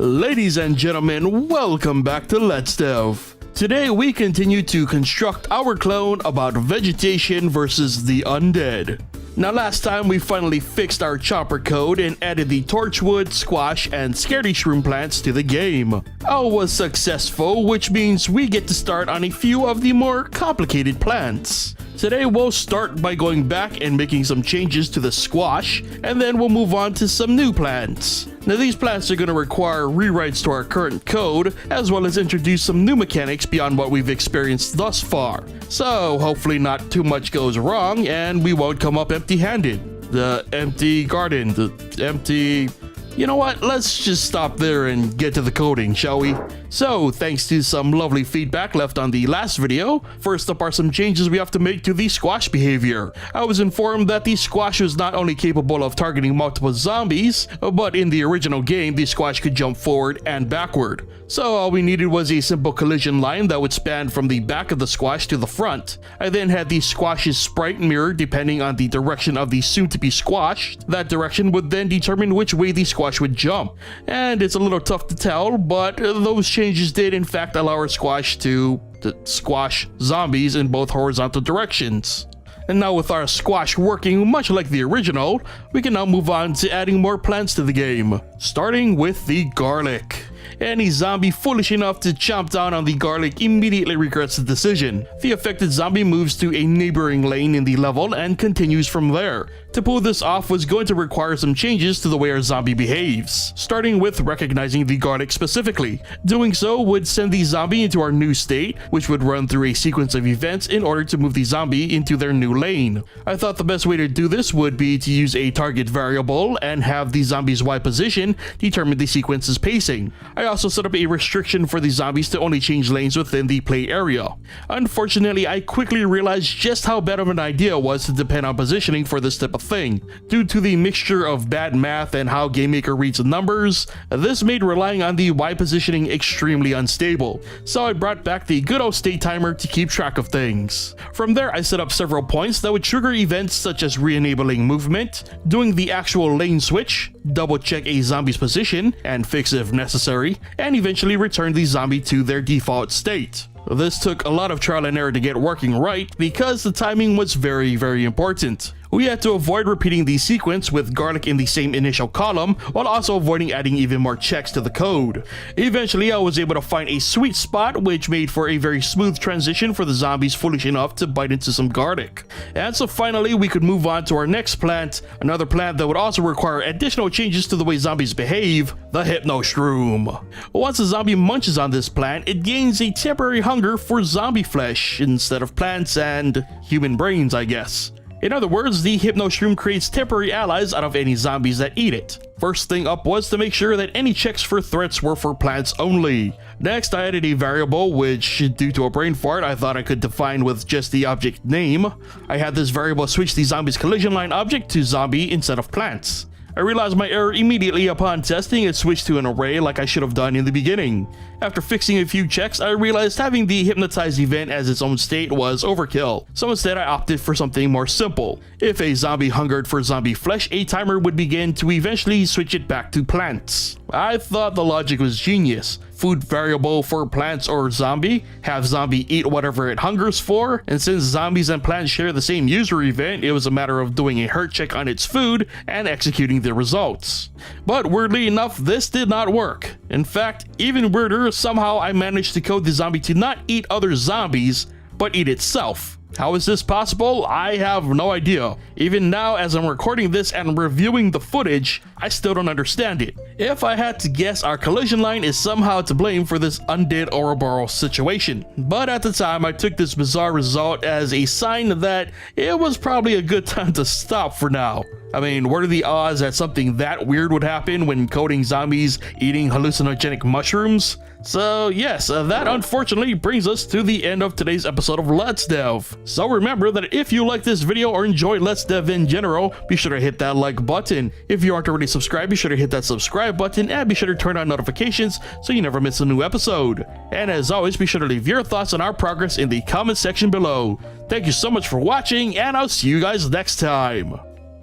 Ladies and gentlemen, welcome back to Let's Dev. Today we continue to construct our clone about vegetation versus the undead. Now last time we finally fixed our chopper code and added the torchwood, squash, and scaredy shroom plants to the game. All was successful, which means we get to start on a few of the more complicated plants. Today we'll start by going back and making some changes to the squash, and then we'll move on to some new plants. Now these plants are going to require rewrites to our current code, as well as introduce some new mechanics beyond what we've experienced thus far. So hopefully not too much goes wrong and we won't come up empty-handed. The empty garden, the empty... You know what, let's just stop there and get to the coding, shall we? So, thanks to some lovely feedback left on the last video, first up are some changes we have to make to the squash behavior. I was informed that the squash was not only capable of targeting multiple zombies, but in the original game, the squash could jump forward and backward. So all we needed was a simple collision line that would span from the back of the squash to the front. I then had the squash's sprite mirror depending on the direction of the soon-to-be squashed. That direction would then determine which way the squash would jump. And it's a little tough to tell, but those changes did in fact allow our squash to squash zombies in both horizontal directions. And now with our squash working much like the original, we can now move on to adding more plants to the game, starting with the garlic. Any zombie foolish enough to chomp down on the garlic immediately regrets the decision. The affected zombie moves to a neighboring lane in the level and continues from there. To pull this off was going to require some changes to the way our zombie behaves, starting with recognizing the garlic specifically. Doing so would send the zombie into our new state, which would run through a sequence of events in order to move the zombie into their new lane. I thought the best way to do this would be to use a target variable and have the zombie's Y position determine the sequence's pacing. I also set up a restriction for the zombies to only change lanes within the play area. Unfortunately, I quickly realized just how bad of an idea it was to depend on positioning for this type of thing. Due to the mixture of bad math and how GameMaker reads numbers, this made relying on the Y positioning extremely unstable. So I brought back the good old state timer to keep track of things. From there, I set up several points that would trigger events such as re-enabling movement, doing the actual lane switch, double check a zombie's position and fix if necessary, and eventually return the zombie to their default state. This took a lot of trial and error to get working right because the timing was very important. We had to avoid repeating the sequence with garlic in the same initial column, while also avoiding adding even more checks to the code. Eventually, I was able to find a sweet spot which made for a very smooth transition for the zombies foolish enough to bite into some garlic. And so finally, we could move on to our next plant, another plant that would also require additional changes to the way zombies behave, the Hypno Shroom. Once a zombie munches on this plant, it gains a temporary hunger for zombie flesh instead of plants and human brains, I guess. In other words, the Hypno Shroom creates temporary allies out of any zombies that eat it. First thing up was to make sure that any checks for threats were for plants only. Next, I added a variable which, due to a brain fart, I thought I could define with just the object name. I had this variable switch the zombie's collision line object to zombie instead of plants. I realized my error immediately upon testing it switched to an array like I should have done in the beginning. After fixing a few checks, I realized having the hypnotized event as its own state was overkill, so instead I opted for something more simple. If a zombie hungered for zombie flesh, a timer would begin to eventually switch it back to plants. I thought the logic was genius. Food variable for plants or zombie, have zombie eat whatever it hungers for, and since zombies and plants share the same user event, it was a matter of doing a hurt check on its food and executing the results. But weirdly enough, this did not work. In fact, even weirder, somehow I managed to code the zombie to not eat other zombies, but eat itself. How is this possible? I have no idea. Even now, as I'm recording this and reviewing the footage, I still don't understand it. If I had to guess, our collision line is somehow to blame for this undead Ouroboros situation. But at the time, I took this bizarre result as a sign that it was probably a good time to stop for now. I mean, what are the odds that something that weird would happen when coding zombies eating hallucinogenic mushrooms? So yes, that unfortunately brings us to the end of today's episode of Let's Dev. So remember that if you like this video or enjoy Let's Dev in general, be sure to hit that like button. If you aren't already subscribed, be sure to hit that subscribe button and be sure to turn on notifications so you never miss a new episode. And as always, be sure to leave your thoughts on our progress in the comment section below. Thank you so much for watching, and I'll see you guys next time.